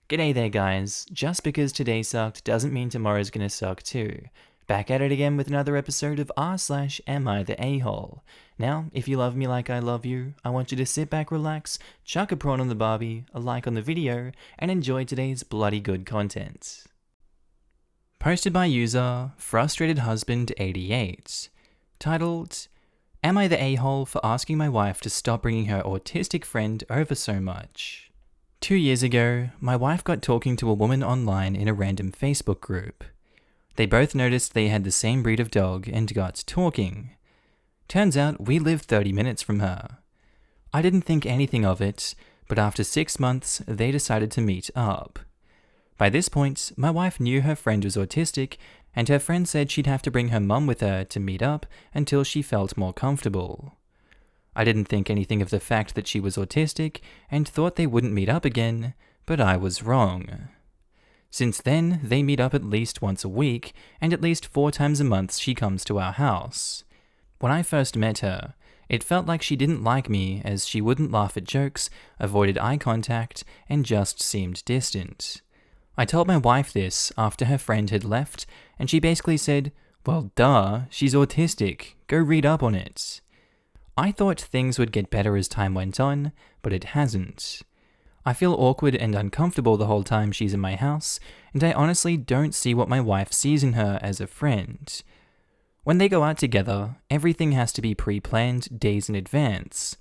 G'day there guys, just because today sucked doesn't mean tomorrow's gonna suck too. Back at it again with another episode of r/AmiTheA. Now, if you love me like I love you, I want you to sit back, relax, chuck a prawn on the barbie, a like on the video, and enjoy today's bloody good content. Posted by user FrustratedHusband88, titled, Am I the a-hole for asking my wife to stop bringing her autistic friend over so much? 2 years ago, my wife got talking to a woman online in a random Facebook group. They both noticed they had the same breed of dog and got talking. Turns out we live 30 minutes from her. I didn't think anything of it, but after 6 months, they decided to meet up. By this point, my wife knew her friend was autistic, and her friend said she'd have to bring her mum with her to meet up until she felt more comfortable. I didn't think anything of the fact that she was autistic and thought they wouldn't meet up again, but I was wrong. Since then, they meet up at least once a week, and at least 4 times a month she comes to our house. When I first met her, it felt like she didn't like me as she wouldn't laugh at jokes, avoided eye contact, and just seemed distant. I told my wife this after her friend had left, and she basically said, "Well, duh, she's autistic, go read up on it." I thought things would get better as time went on, but it hasn't. I feel awkward and uncomfortable the whole time she's in my house, and I honestly don't see what my wife sees in her as a friend. When they go out together, everything has to be pre-planned days in advance.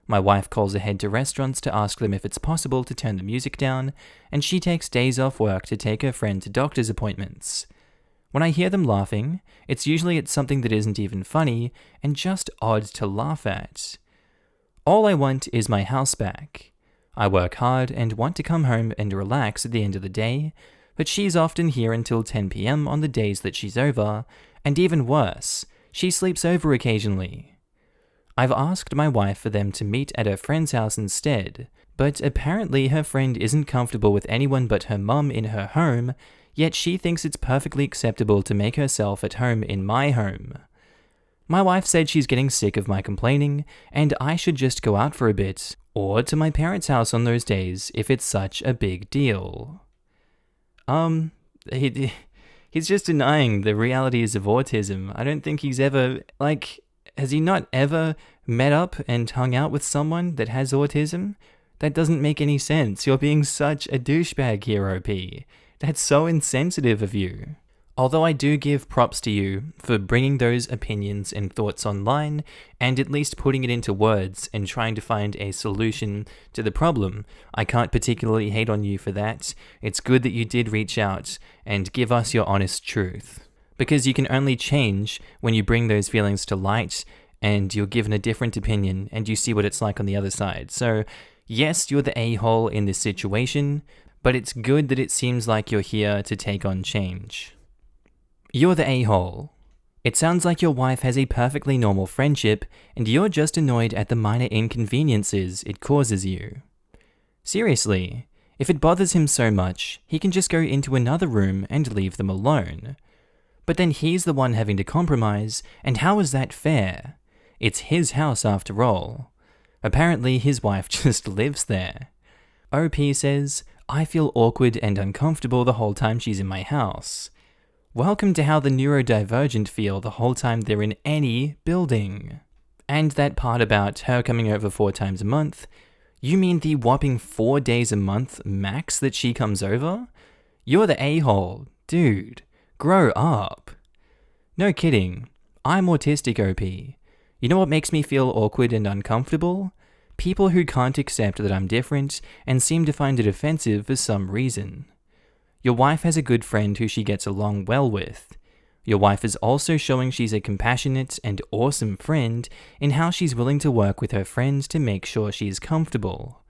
My wife calls ahead to restaurants to ask them if it's possible to turn the music down, and she takes days off work to take her friend to doctor's appointments. When I hear them laughing, it's usually at something that isn't even funny and just odd to laugh at. All I want is my house back. I work hard and want to come home and relax at the end of the day, but she's often here until 10 p.m. on the days that she's over, and even worse, she sleeps over occasionally. I've asked my wife for them to meet at her friend's house instead, but apparently her friend isn't comfortable with anyone but her mum in her home, yet she thinks it's perfectly acceptable to make herself at home in my home. My wife said she's getting sick of my complaining, and I should just go out for a bit, or to my parents' house on those days if it's such a big deal. He's just denying the realities of autism. I don't think he's ever, has he not ever met up and hung out with someone that has autism? That doesn't make any sense. You're being such a douchebag here, OP. That's so insensitive of you. Although I do give props to you for bringing those opinions and thoughts online and at least putting it into words and trying to find a solution to the problem, I can't particularly hate on you for that. It's good that you did reach out and give us your honest truth. Because you can only change when you bring those feelings to light and you're given a different opinion and you see what it's like on the other side. So yes, you're the a-hole in this situation, but it's good that it seems like you're here to take on change. You're the a-hole. It sounds like your wife has a perfectly normal friendship, and you're just annoyed at the minor inconveniences it causes you. Seriously, if it bothers him so much, he can just go into another room and leave them alone. But then he's the one having to compromise, and how is that fair? It's his house after all. Apparently his wife just lives there. OP says, I feel awkward and uncomfortable the whole time she's in my house. Welcome to how the neurodivergent feel the whole time they're in any building. And that part about her coming over 4 times a month, you mean the whopping 4 days a month max that she comes over? You're the a-hole, dude. Grow up. No kidding. I'm autistic, OP. You know what makes me feel awkward and uncomfortable? People who can't accept that I'm different and seem to find it offensive for some reason. Your wife has a good friend who she gets along well with. Your wife is also showing she's a compassionate and awesome friend in how she's willing to work with her friend to make sure she's comfortable.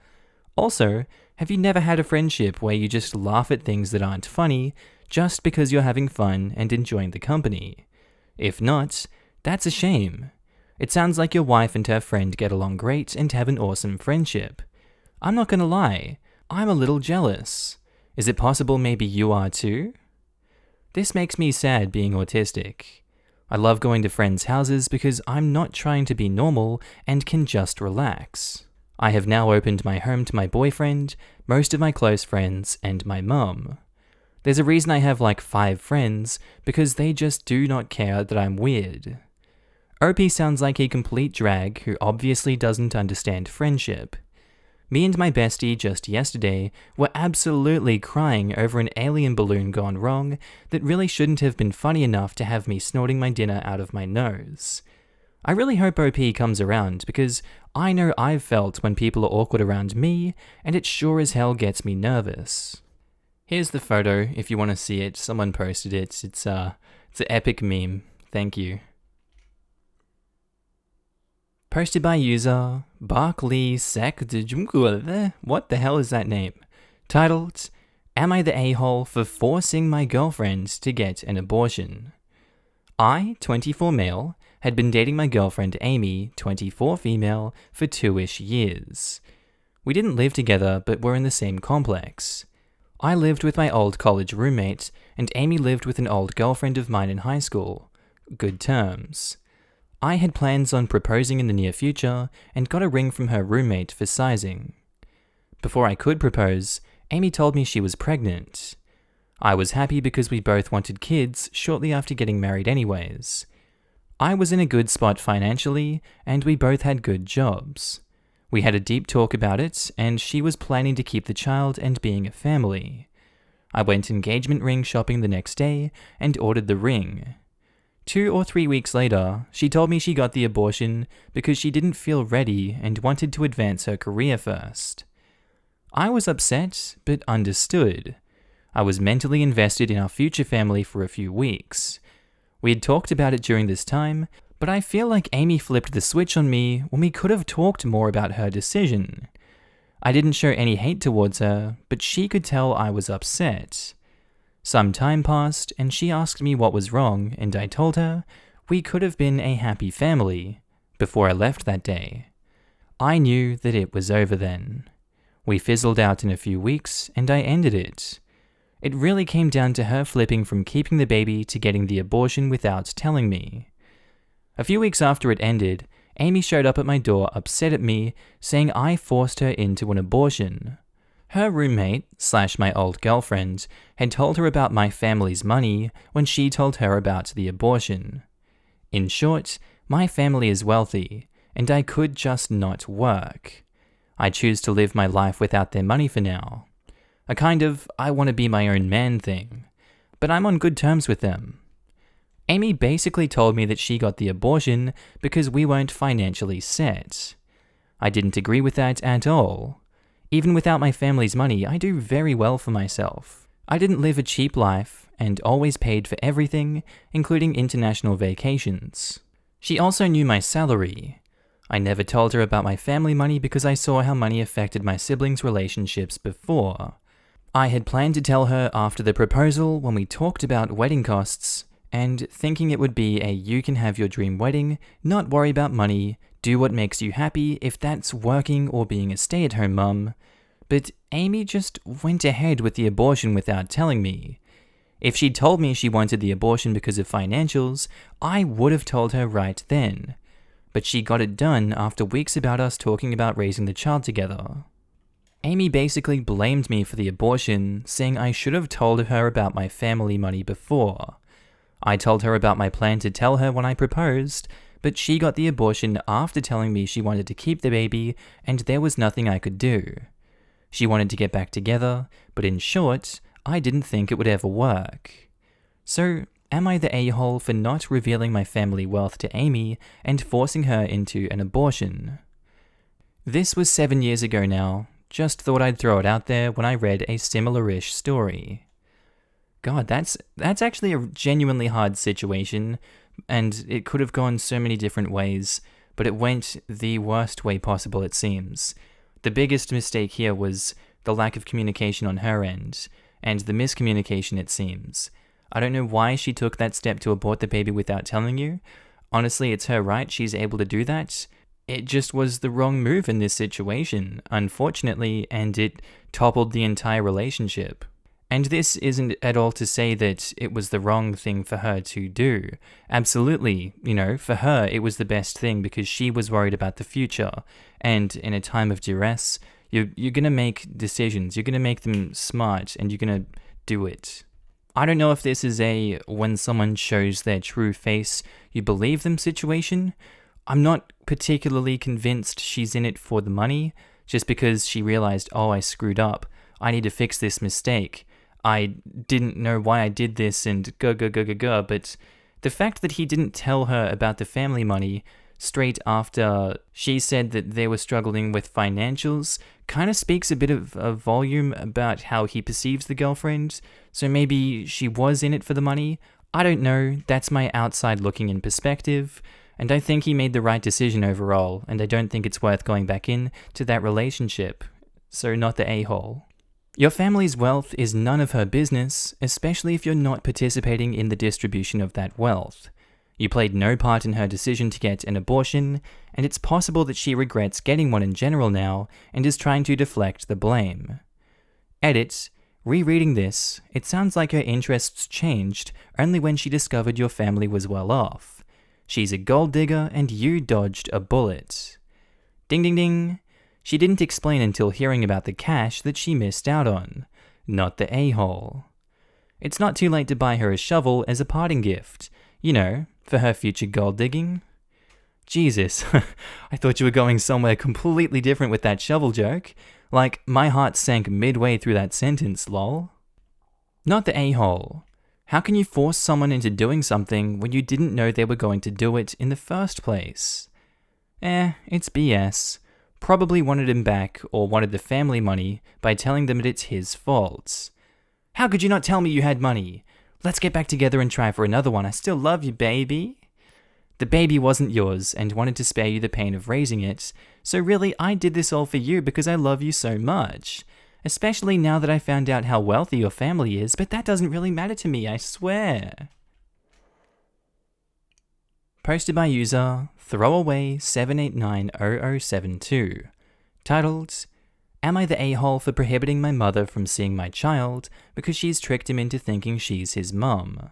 Also, have you never had a friendship where you just laugh at things that aren't funny just because you're having fun and enjoying the company? If not, that's a shame. It sounds like your wife and her friend get along great and have an awesome friendship. I'm not gonna lie, I'm a little jealous. Is it possible maybe you are too? This makes me sad being autistic. I love going to friends' houses because I'm not trying to be normal and can just relax. I have now opened my home to my boyfriend, most of my close friends, and my mum. There's a reason I have like 5 friends, because they just do not care that I'm weird. OP sounds like a complete drag who obviously doesn't understand friendship. Me and my bestie just yesterday were absolutely crying over an alien balloon gone wrong that really shouldn't have been funny enough to have me snorting my dinner out of my nose. I really hope OP comes around because I know I've felt when people are awkward around me, and it sure as hell gets me nervous. Here's the photo if you want to see it. Someone posted it. It's an epic meme. Thank you. Posted by user Barkley Sek. What the hell is that name? Titled, Am I the a-hole for forcing my girlfriend to get an abortion? I, 24 male, had been dating my girlfriend Amy, 24 female, for 2-ish years. We didn't live together, but were in the same complex. I lived with my old college roommate, and Amy lived with an old girlfriend of mine in high school. Good terms. I had plans on proposing in the near future, and got a ring from her roommate for sizing. Before I could propose, Amy told me she was pregnant. I was happy because we both wanted kids shortly after getting married anyways. I was in a good spot financially, and we both had good jobs. We had a deep talk about it, and she was planning to keep the child and being a family. I went engagement ring shopping the next day, and ordered the ring. 2 or 3 weeks later, she told me she got the abortion because she didn't feel ready and wanted to advance her career first. I was upset, but understood. I was mentally invested in our future family for a few weeks. We had talked about it during this time, but I feel like Amy flipped the switch on me when we could have talked more about her decision. I didn't show any hate towards her, but she could tell I was upset. Some time passed, and she asked me what was wrong, and I told her we could have been a happy family before I left that day. I knew that it was over then. We fizzled out in a few weeks, and I ended it. It really came down to her flipping from keeping the baby to getting the abortion without telling me. A few weeks after it ended, Amy showed up at my door upset at me, saying I forced her into an abortion. Her roommate, / my old girlfriend, had told her about my family's money when she told her about the abortion. In short, my family is wealthy, and I could just not work. I choose to live my life without their money for now. A kind of I want to be my own man thing, but I'm on good terms with them. Amy basically told me that she got the abortion because we weren't financially set. I didn't agree with that at all. Even without my family's money, I do very well for myself. I didn't live a cheap life and always paid for everything, including international vacations. She also knew my salary. I never told her about my family money because I saw how money affected my siblings' relationships before. I had planned to tell her after the proposal when we talked about wedding costs, and thinking it would be a you can have your dream wedding, not worry about money, do what makes you happy if that's working or being a stay-at-home mum. But Amy just went ahead with the abortion without telling me. If she'd told me she wanted the abortion because of financials, I would have told her right then. But she got it done after weeks about us talking about raising the child together. Amy basically blamed me for the abortion, saying I should have told her about my family money before. I told her about my plan to tell her when I proposed, but she got the abortion after telling me she wanted to keep the baby and there was nothing I could do. She wanted to get back together, but in short, I didn't think it would ever work. So, am I the a-hole for not revealing my family wealth to Amy and forcing her into an abortion? This was 7 years ago now. Just thought I'd throw it out there when I read a similar-ish story. God, that's actually a genuinely hard situation, and it could have gone so many different ways, but it went the worst way possible, it seems. The biggest mistake here was the lack of communication on her end, and the miscommunication, it seems. I don't know why she took that step to abort the baby without telling you. Honestly, it's her right, she's able to do that. It just was the wrong move in this situation, unfortunately, and it toppled the entire relationship. And this isn't at all to say that it was the wrong thing for her to do. Absolutely, for her, it was the best thing because she was worried about the future. And in a time of duress, you're going to make decisions. You're going to make them smart and you're going to do it. I don't know if this is a when someone shows their true face, you believe them situation. I'm not particularly convinced she's in it for the money, just because she realized, oh, I screwed up. I need to fix this mistake. I didn't know why I did this and go, but the fact that he didn't tell her about the family money straight after she said that they were struggling with financials kind of speaks a bit of a volume about how he perceives the girlfriend. So maybe she was in it for the money. I don't know. That's my outside looking in perspective. And I think he made the right decision overall, and I don't think it's worth going back in to that relationship. So not the a-hole. Your family's wealth is none of her business, especially if you're not participating in the distribution of that wealth. You played no part in her decision to get an abortion, and it's possible that she regrets getting one in general now and is trying to deflect the blame. Edit. Rereading this, it sounds like her interests changed only when she discovered your family was well off. She's a gold digger and you dodged a bullet. Ding ding ding. She didn't explain until hearing about the cash that she missed out on. Not the a-hole. It's not too late to buy her a shovel as a parting gift. For her future gold digging. Jesus, I thought you were going somewhere completely different with that shovel joke. Like, my heart sank midway through that sentence, lol. Not the a-hole. How can you force someone into doing something when you didn't know they were going to do it in the first place? It's BS. Probably wanted him back or wanted the family money by telling them that it's his fault. How could you not tell me you had money? Let's get back together and try for another one. I still love you, baby. The baby wasn't yours and wanted to spare you the pain of raising it, so really I did this all for you because I love you so much. Especially now that I found out how wealthy your family is, but that doesn't really matter to me, I swear. Posted by user throwaway7890072. Titled, Am I the a-hole for prohibiting my mother from seeing my child because she's tricked him into thinking she's his mum?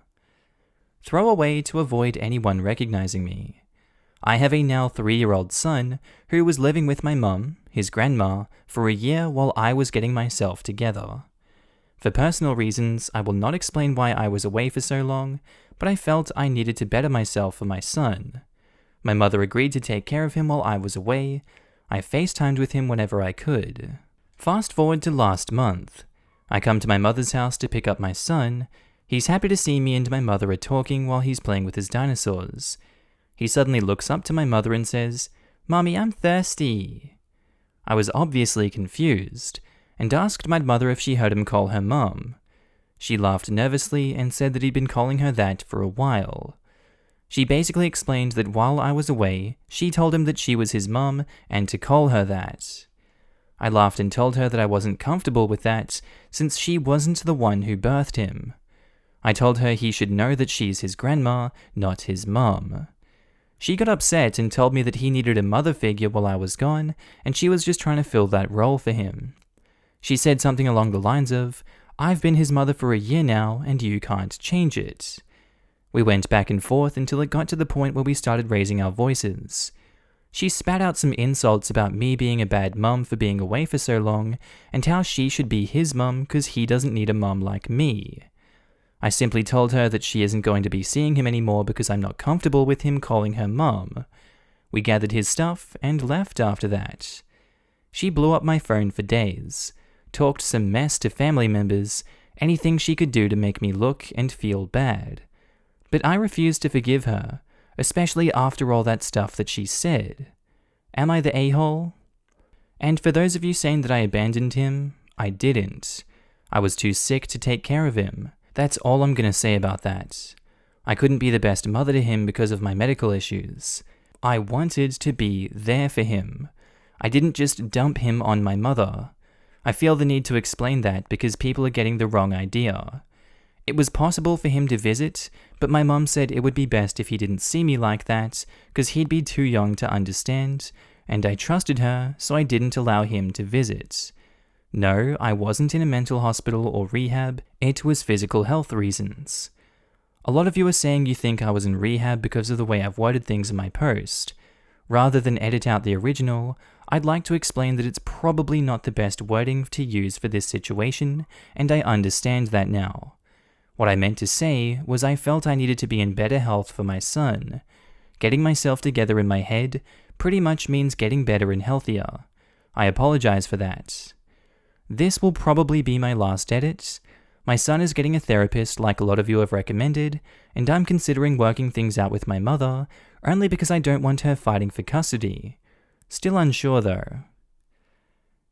Throwaway to avoid anyone recognizing me. I have a now 3-year-old son who was living with my mum, his grandma, for a year while I was getting myself together. For personal reasons, I will not explain why I was away for so long, but I felt I needed to better myself for my son. My mother agreed to take care of him while I was away. I FaceTimed with him whenever I could. Fast forward to last month. I come to my mother's house to pick up my son. He's happy to see me and my mother are talking while he's playing with his dinosaurs. He suddenly looks up to my mother and says, "Mommy, I'm thirsty." I was obviously confused, and asked my mother if she heard him call her mum. She laughed nervously and said that he'd been calling her that for a while. She basically explained that while I was away, she told him that she was his mum and to call her that. I laughed and told her that I wasn't comfortable with that, since she wasn't the one who birthed him. I told her he should know that she's his grandma, not his mum. She got upset and told me that he needed a mother figure while I was gone, and she was just trying to fill that role for him. She said something along the lines of, "I've been his mother for a year now, and you can't change it." We went back and forth until it got to the point where we started raising our voices. She spat out some insults about me being a bad mum for being away for so long, and how she should be his mum because he doesn't need a mum like me. I simply told her that she isn't going to be seeing him anymore because I'm not comfortable with him calling her mum. We gathered his stuff and left after that. She blew up my phone for days, talked some mess to family members, anything she could do to make me look and feel bad. But I refused to forgive her, especially after all that stuff that she said. Am I the a-hole? And for those of you saying that I abandoned him, I didn't. I was too sick to take care of him. That's all I'm gonna say about that. I couldn't be the best mother to him because of my medical issues. I wanted to be there for him. I didn't just dump him on my mother. I feel the need to explain that because people are getting the wrong idea. It was possible for him to visit, but my mum said it would be best if he didn't see me like that, because he'd be too young to understand, and I trusted her, so I didn't allow him to visit. No, I wasn't in a mental hospital or rehab, it was physical health reasons. A lot of you are saying you think I was in rehab because of the way I've worded things in my post. Rather than edit out the original, I'd like to explain that it's probably not the best wording to use for this situation, and I understand that now. What I meant to say was I felt I needed to be in better health for my son. Getting myself together in my head pretty much means getting better and healthier. I apologize for that. This will probably be my last edit. My son is getting a therapist like a lot of you have recommended, and I'm considering working things out with my mother, only because I don't want her fighting for custody. Still unsure though.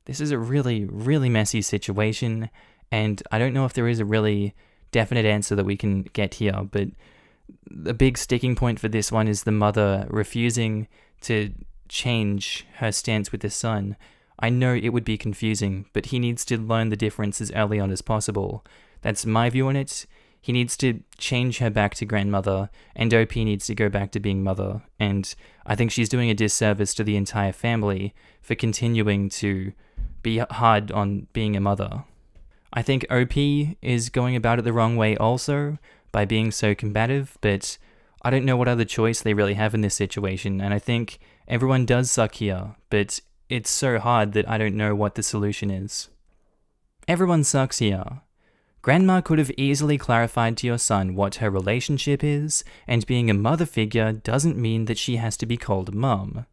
This is a really, really messy situation, and I don't know if there is a really definite answer that we can get here, but the big sticking point for this one is the mother refusing to change her stance with the son. I know it would be confusing, but he needs to learn the difference as early on as possible. That's my view on it. He needs to change her back to grandmother, and OP needs to go back to being mother, and I think she's doing a disservice to the entire family for continuing to be hard on being a mother. I think OP is going about it the wrong way also, by being so combative, but I don't know what other choice they really have in this situation, and I think everyone does suck here, but it's so hard that I don't know what the solution is. Everyone sucks here. Grandma could have easily clarified to your son what her relationship is, and being a mother figure doesn't mean that she has to be called mum.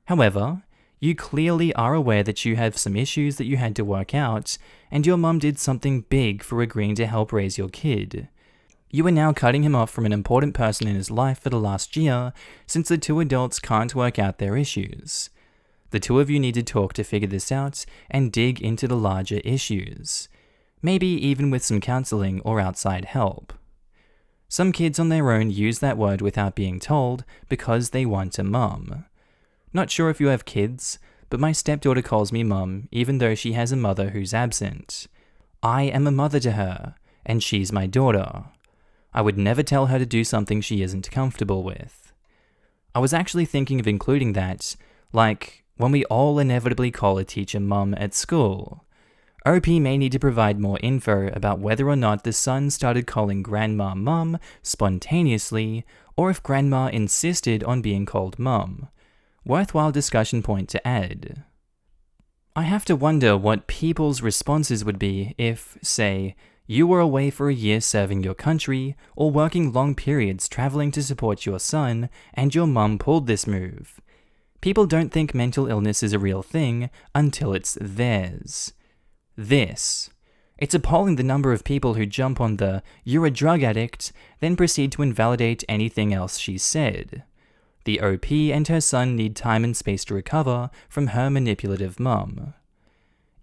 However, you clearly are aware that you have some issues that you had to work out, and your mum did something big for agreeing to help raise your kid. You are now cutting him off from an important person in his life for the last year, since the two adults can't work out their issues. The two of you need to talk to figure this out and dig into the larger issues. Maybe even with some counseling or outside help. Some kids on their own use that word without being told because they want a mum. Not sure if you have kids, but my stepdaughter calls me mum even though she has a mother who's absent. I am a mother to her, and she's my daughter. I would never tell her to do something she isn't comfortable with. I was actually thinking of including that, like when we all inevitably call a teacher mum at school. OP may need to provide more info about whether or not the son started calling grandma mum spontaneously, or if grandma insisted on being called mum. Worthwhile discussion point to add. I have to wonder what people's responses would be if, say, you were away for a year serving your country, or working long periods traveling to support your son, and your mum pulled this move. People don't think mental illness is a real thing until it's theirs. It's appalling the number of people who jump on the "you're a drug addict," then proceed to invalidate anything else she said. The OP and her son need time and space to recover from her manipulative mum.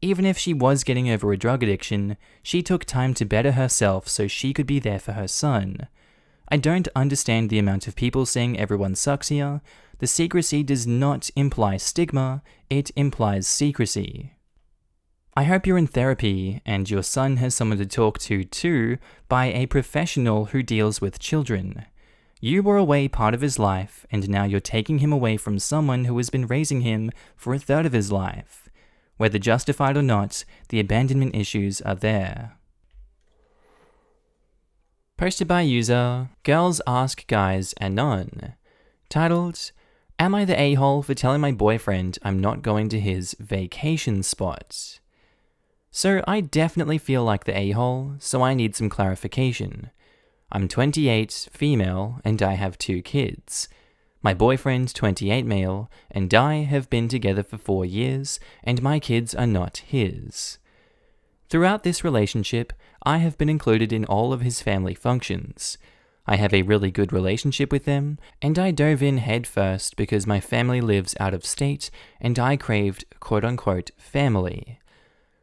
Even if she was getting over a drug addiction, she took time to better herself so she could be there for her son. I don't understand the amount of people saying everyone sucks here. The secrecy does not imply stigma, it implies secrecy. I hope you're in therapy and your son has someone to talk to too by a professional who deals with children. You were away part of his life, and now you're taking him away from someone who has been raising him for a third of his life. Whether justified or not, the abandonment issues are there. Posted by user Girls Ask Guys Anon. Titled, Am I the a-hole for telling my boyfriend I'm not going to his vacation spot? So I definitely feel like the a-hole, so I need some clarification. I'm 28, female, and I have 2 kids. My boyfriend, 28 male, and I have been together for 4 years, and my kids are not his. Throughout this relationship, I have been included in all of his family functions. I have a really good relationship with them, and I dove in head first because my family lives out of state, and I craved quote-unquote family.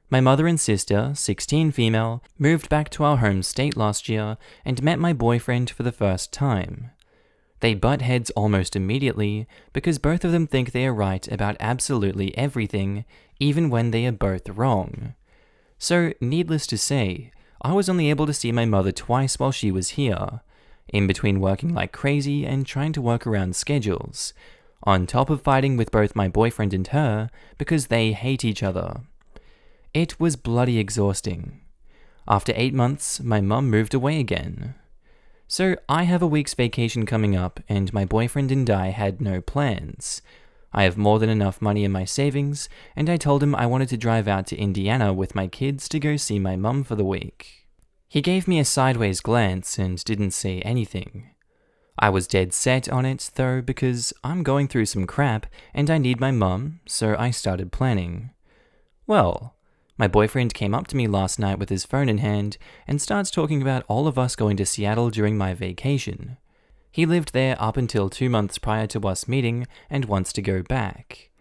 My mother and sister, 16 female, moved back to our home state last year and met my boyfriend for the first time. They butt heads almost immediately because both of them think they are right about absolutely everything, even when they are both wrong. So, needless to say, I was only able to see my mother twice while she was here, in between working like crazy and trying to work around schedules, on top of fighting with both my boyfriend and her because they hate each other. It was bloody exhausting. After 8 months, my mum moved away again. So I have a week's vacation coming up, and my boyfriend and I had no plans. I have more than enough money in my savings, and I told him I wanted to drive out to Indiana with my kids to go see my mum for the week. He gave me a sideways glance and didn't say anything. I was dead set on it, though, because I'm going through some crap and I need my mum, so I started planning. Well, my boyfriend came up to me last night with his phone in hand and starts talking about all of us going to Seattle during my vacation. He lived there up until 2 months prior to us meeting and wants to go back.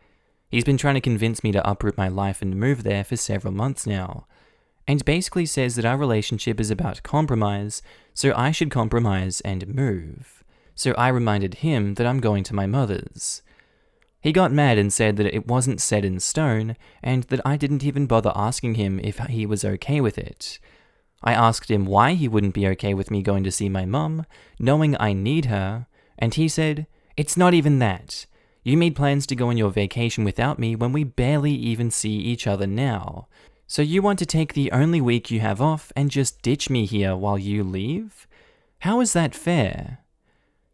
He's been trying to convince me to uproot my life and move there for several months now, and basically says that our relationship is about compromise, so I should compromise and move. So I reminded him that I'm going to my mother's. He got mad and said that it wasn't set in stone, and that I didn't even bother asking him if he was okay with it. I asked him why he wouldn't be okay with me going to see my mum, knowing I need her, and he said, "It's not even that. You made plans to go on your vacation without me when we barely even see each other now. So you want to take the only week you have off and just ditch me here while you leave? How is that fair?"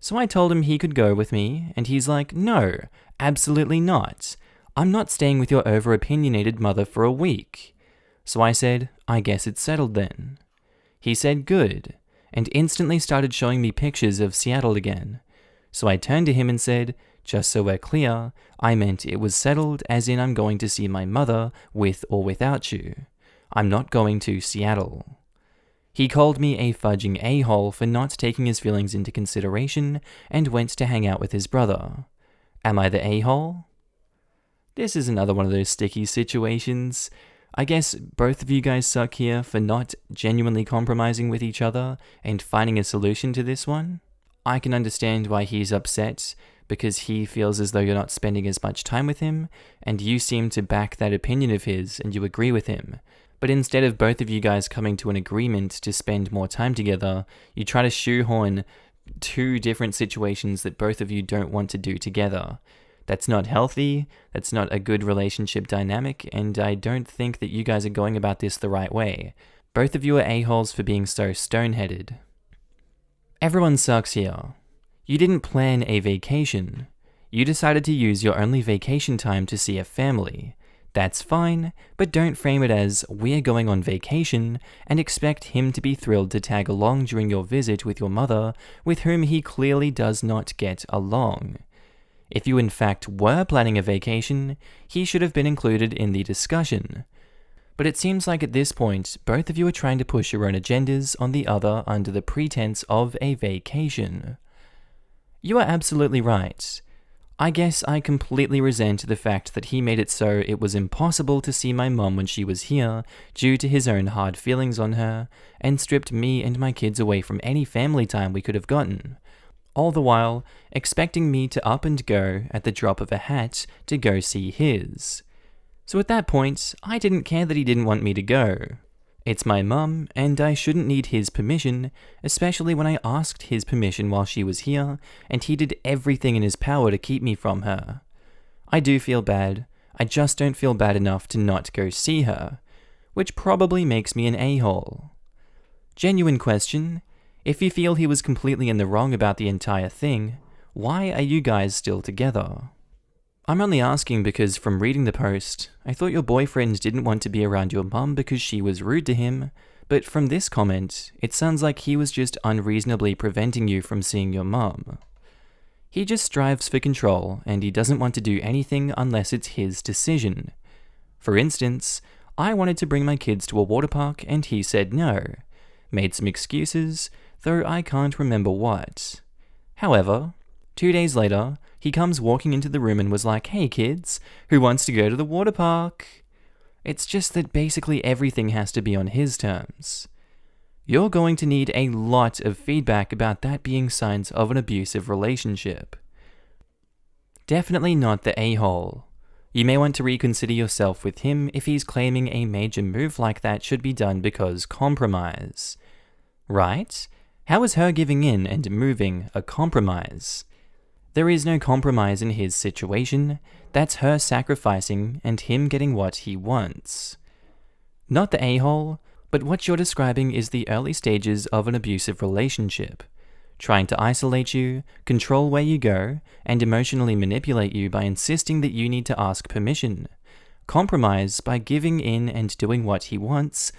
So I told him he could go with me, and he's like, "No, absolutely not. I'm not staying with your over-opinionated mother for a week." So I said, "I guess it's settled then." He said, "Good," and instantly started showing me pictures of Seattle again. So I turned to him and said, "Just so we're clear, I meant it was settled as in I'm going to see my mother with or without you. I'm not going to Seattle." He called me a fudging a-hole for not taking his feelings into consideration and went to hang out with his brother. Am I the a-hole? This is another one of those sticky situations. I guess both of you guys suck here for not genuinely compromising with each other and finding a solution to this one. I can understand why he's upset, because he feels as though you're not spending as much time with him, and you seem to back that opinion of his and you agree with him. But instead of both of you guys coming to an agreement to spend more time together, you try to shoehorn two different situations that both of you don't want to do together. That's not healthy, that's not a good relationship dynamic, and I don't think that you guys are going about this the right way. Both of you are a-holes for being so stone-headed. Everyone sucks here. You didn't plan a vacation. You decided to use your only vacation time to see a family. That's fine, but don't frame it as "we're going on vacation" and expect him to be thrilled to tag along during your visit with your mother, with whom he clearly does not get along. If you in fact were planning a vacation, he should have been included in the discussion. But it seems like at this point, both of you are trying to push your own agendas on the other under the pretense of a vacation. You are absolutely right. I guess I completely resent the fact that he made it so it was impossible to see my mum when she was here due to his own hard feelings on her, and stripped me and my kids away from any family time we could have gotten, all the while expecting me to up and go at the drop of a hat to go see his. So at that point, I didn't care that he didn't want me to go. It's my mum, and I shouldn't need his permission, especially when I asked his permission while she was here, and he did everything in his power to keep me from her. I do feel bad, I just don't feel bad enough to not go see her, which probably makes me an a-hole. Genuine question, if you feel he was completely in the wrong about the entire thing, why are you guys still together? I'm only asking because from reading the post, I thought your boyfriend didn't want to be around your mum because she was rude to him, but from this comment, it sounds like he was just unreasonably preventing you from seeing your mum. He just strives for control, and he doesn't want to do anything unless it's his decision. For instance, I wanted to bring my kids to a water park and he said no, made some excuses, though I can't remember what. However, 2 days later, he comes walking into the room and was like, "Hey kids, who wants to go to the water park?" It's just that basically everything has to be on his terms. You're going to need a lot of feedback about that being signs of an abusive relationship. Definitely not the a-hole. You may want to reconsider yourself with him if he's claiming a major move like that should be done because compromise. Right? How is her giving in and moving a compromise? There is no compromise in his situation. That's her sacrificing and him getting what he wants. Not the a-hole, but what you're describing is the early stages of an abusive relationship, trying to isolate you, control where you go, and emotionally manipulate you by insisting that you need to ask permission, compromise by giving in and doing what he wants.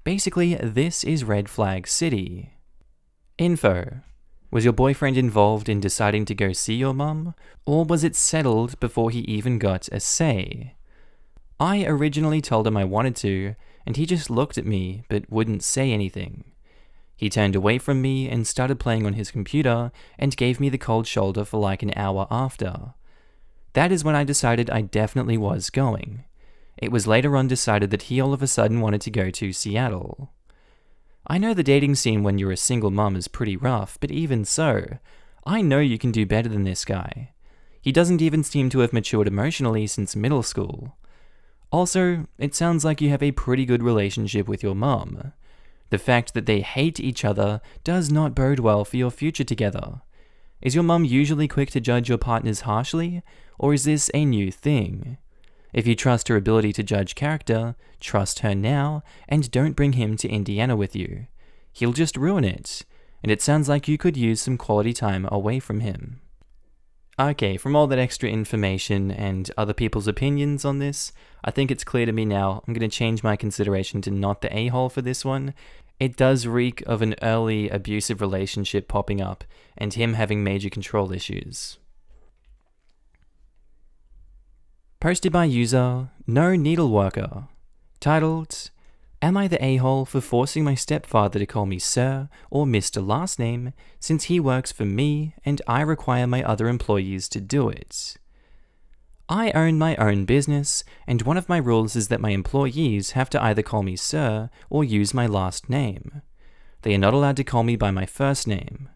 Basically, this is red flag city. Info. Was your boyfriend involved in deciding to go see your mum, or was it settled before he even got a say? I originally told him I wanted to, and he just looked at me but wouldn't say anything. He turned away from me and started playing on his computer and gave me the cold shoulder for like an hour after. That is when I decided I definitely was going. It was later on decided that he all of a sudden wanted to go to Seattle. I know the dating scene when you're a single mum is pretty rough, but even so, I know you can do better than this guy. He doesn't even seem to have matured emotionally since middle school. Also, it sounds like you have a pretty good relationship with your mum. The fact that they hate each other does not bode well for your future together. Is your mum usually quick to judge your partners harshly, or is this a new thing? If you trust her ability to judge character, trust her now, and don't bring him to Indiana with you. He'll just ruin it, and it sounds like you could use some quality time away from him. Okay, from all that extra information and other people's opinions on this, I think it's clear to me now. I'm going to change my consideration to not the a-hole for this one. It does reek of an early abusive relationship popping up, and him having major control issues. Posted by user No Needleworker, titled, Am I the a-hole for forcing my stepfather to call me Sir or Mr. last name since he works for me and I require my other employees to do it? I own my own business, and one of my rules is that my employees have to either call me Sir or use my last name. They are not allowed to call me by my first name.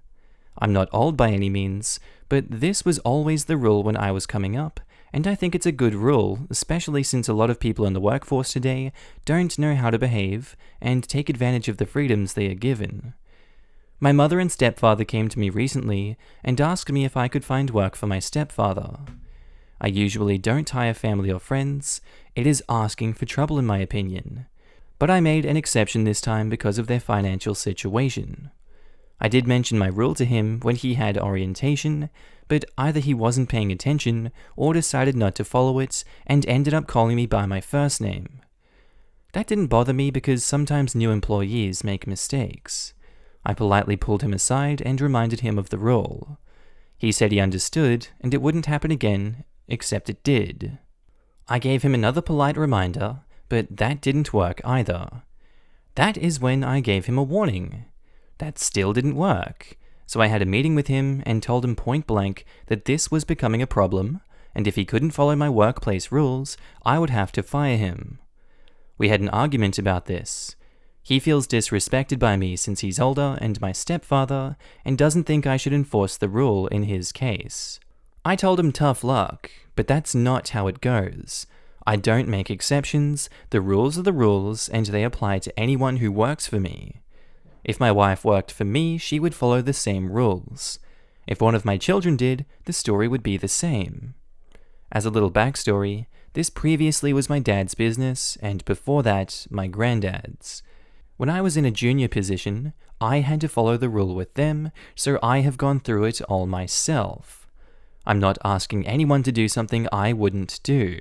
I'm not old by any means, but this was always the rule when I was coming up, and I think it's a good rule, especially since a lot of people in the workforce today don't know how to behave and take advantage of the freedoms they are given. My mother and stepfather came to me recently and asked me if I could find work for my stepfather. I usually don't hire family or friends. It is asking for trouble in my opinion. But I made an exception this time because of their financial situation. I did mention my rule to him when he had orientation, but either he wasn't paying attention or decided not to follow it and ended up calling me by my first name. That didn't bother me because sometimes new employees make mistakes. I politely pulled him aside and reminded him of the rule. He said he understood and it wouldn't happen again, except it did. I gave him another polite reminder, but that didn't work either. That is when I gave him a warning. That still didn't work. So I had a meeting with him and told him point blank that this was becoming a problem, and if he couldn't follow my workplace rules, I would have to fire him. We had an argument about this. He feels disrespected by me since he's older and my stepfather, and doesn't think I should enforce the rule in his case. I told him tough luck, but that's not how it goes. I don't make exceptions, the rules are the rules, and they apply to anyone who works for me. If my wife worked for me, she would follow the same rules. If one of my children did, the story would be the same. As a little backstory, this previously was my dad's business, and before that, my granddad's. When I was in a junior position, I had to follow the rule with them, so I have gone through it all myself. I'm not asking anyone to do something I wouldn't do.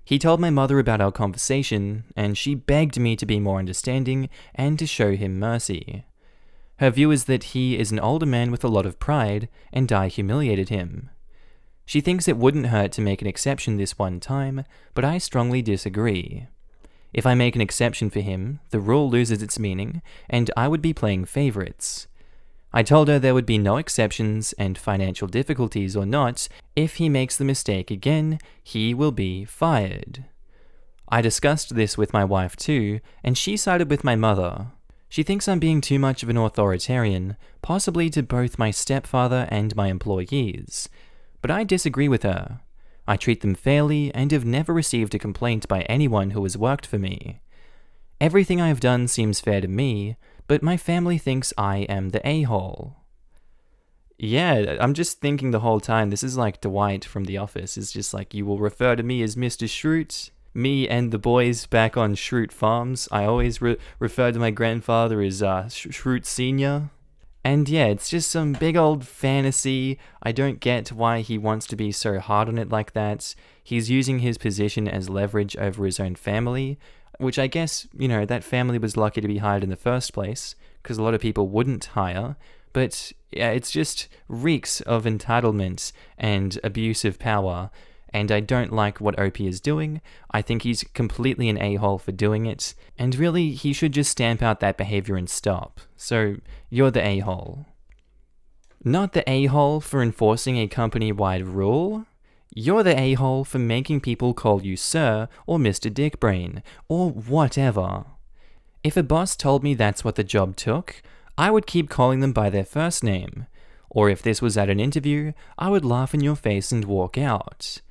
He told my mother about our conversation, and she begged me to be more understanding and to show him mercy. Her view is that he is an older man with a lot of pride, and I humiliated him. She thinks it wouldn't hurt to make an exception this one time, but I strongly disagree. If I make an exception for him, the rule loses its meaning, and I would be playing favorites. I told her there would be no exceptions, and financial difficulties or not, if he makes the mistake again, he will be fired. I discussed this with my wife too, and she sided with my mother. She thinks I'm being too much of an authoritarian, possibly to both my stepfather and my employees. But I disagree with her. I treat them fairly and have never received a complaint by anyone who has worked for me. Everything I have done seems fair to me, but my family thinks I am the a-hole. Yeah, I'm just thinking the whole time, this is like Dwight from The Office. It's just like, you will refer to me as Mr. Schrute, me and the boys back on Shroot Farms, I always refer to my grandfather as Shroot Senior. And yeah, it's just some big old fantasy. I don't get why he wants to be so hard on it like that. He's using his position as leverage over his own family, which I guess, that family was lucky to be hired in the first place, because a lot of people wouldn't hire. But yeah, it's just reeks of entitlement and abuse of power, and I don't like what OP is doing. I think he's completely an a-hole for doing it, and really, he should just stamp out that behavior and stop. So, you're the a-hole. Not the a-hole for enforcing a company-wide rule. You're the a-hole for making people call you Sir or Mr. Dickbrain, or whatever. If a boss told me that's what the job took, I would keep calling them by their first name. Or if this was at an interview, I would laugh in your face and walk out.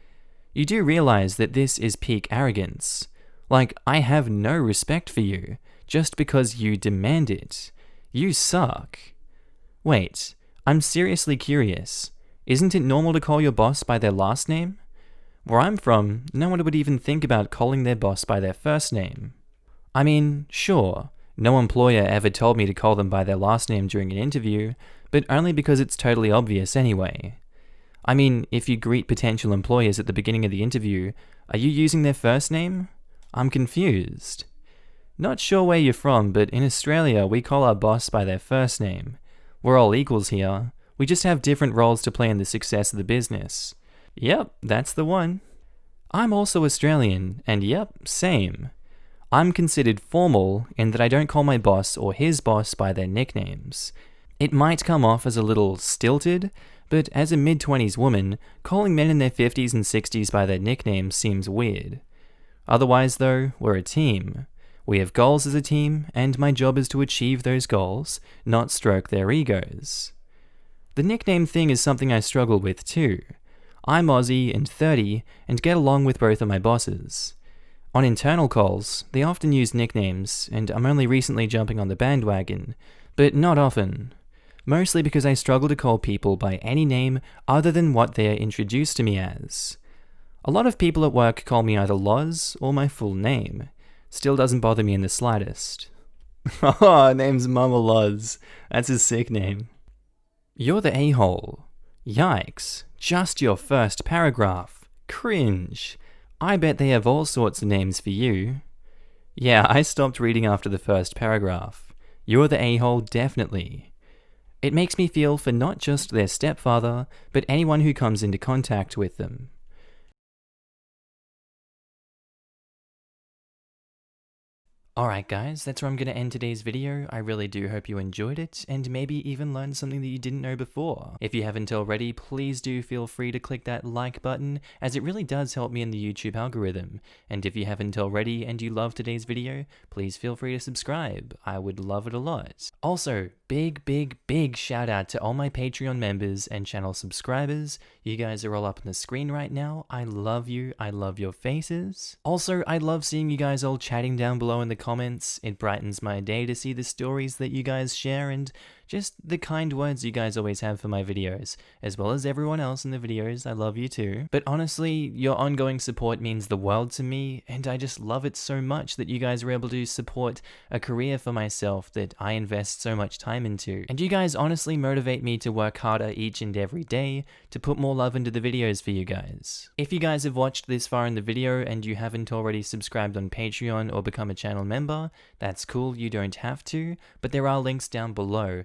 You do realize that this is peak arrogance. Like, I have no respect for you, just because you demand it. You suck. Wait, I'm seriously curious. Isn't it normal to call your boss by their last name? Where I'm from, no one would even think about calling their boss by their first name. I mean, sure, no employer ever told me to call them by their last name during an interview, but only because it's totally obvious anyway. I mean, if you greet potential employers at the beginning of the interview, are you using their first name? I'm confused. Not sure where you're from, but in Australia, we call our boss by their first name. We're all equals here. We just have different roles to play in the success of the business. Yep, that's the one. I'm also Australian, and yep, same. I'm considered formal in that I don't call my boss or his boss by their nicknames. It might come off as a little stilted, but as a mid-20s woman, calling men in their 50s and 60s by their nicknames seems weird. Otherwise though, we're a team. We have goals as a team, and my job is to achieve those goals, not stroke their egos. The nickname thing is something I struggle with too. I'm Aussie and 30, and get along with both of my bosses. On internal calls, they often use nicknames, and I'm only recently jumping on the bandwagon, but not often. Mostly because I struggle to call people by any name other than what they are introduced to me as. A lot of people at work call me either Loz or my full name. Still doesn't bother me in the slightest. Oh, name's Mama Loz. That's a sick name. You're the a-hole. Yikes. Just your first paragraph. Cringe. I bet they have all sorts of names for you. Yeah, I stopped reading after the first paragraph. You're the a-hole, definitely. It makes me feel for not just their stepfather, but anyone who comes into contact with them. Alright guys, that's where I'm going to end today's video. I really do hope you enjoyed it, and maybe even learned something that you didn't know before. If you haven't already, please do feel free to click that like button, as it really does help me in the YouTube algorithm. And if you haven't already and you love today's video, please feel free to subscribe. I would love it a lot. Also, big shout out to all my Patreon members and channel subscribers. You guys are all up on the screen right now. I love you. I love your faces. Also, I love seeing you guys all chatting down below in the comments. It brightens my day to see the stories that you guys share and just the kind words you guys always have for my videos, as well as everyone else in the videos. I love you too. But honestly, your ongoing support means the world to me, and I just love it so much that you guys are able to support a career for myself that I invest so much time into. And you guys honestly motivate me to work harder each and every day to put more love into the videos for you guys. If you guys have watched this far in the video and you haven't already subscribed on Patreon or become a channel member, that's cool, you don't have to, but there are links down below.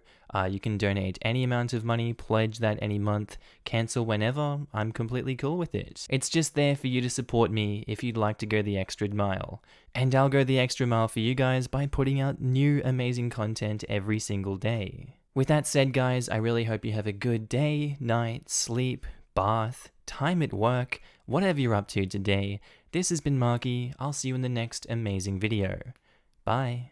You can donate any amount of money, pledge that any month, cancel whenever. I'm completely cool with it. It's just there for you to support me if you'd like to go the extra mile. And I'll go the extra mile for you guys by putting out new amazing content every single day. With that said guys, I really hope you have a good day, night, sleep, bath, time at work, whatever you're up to today. This has been Markee. I'll see you in the next amazing video. Bye.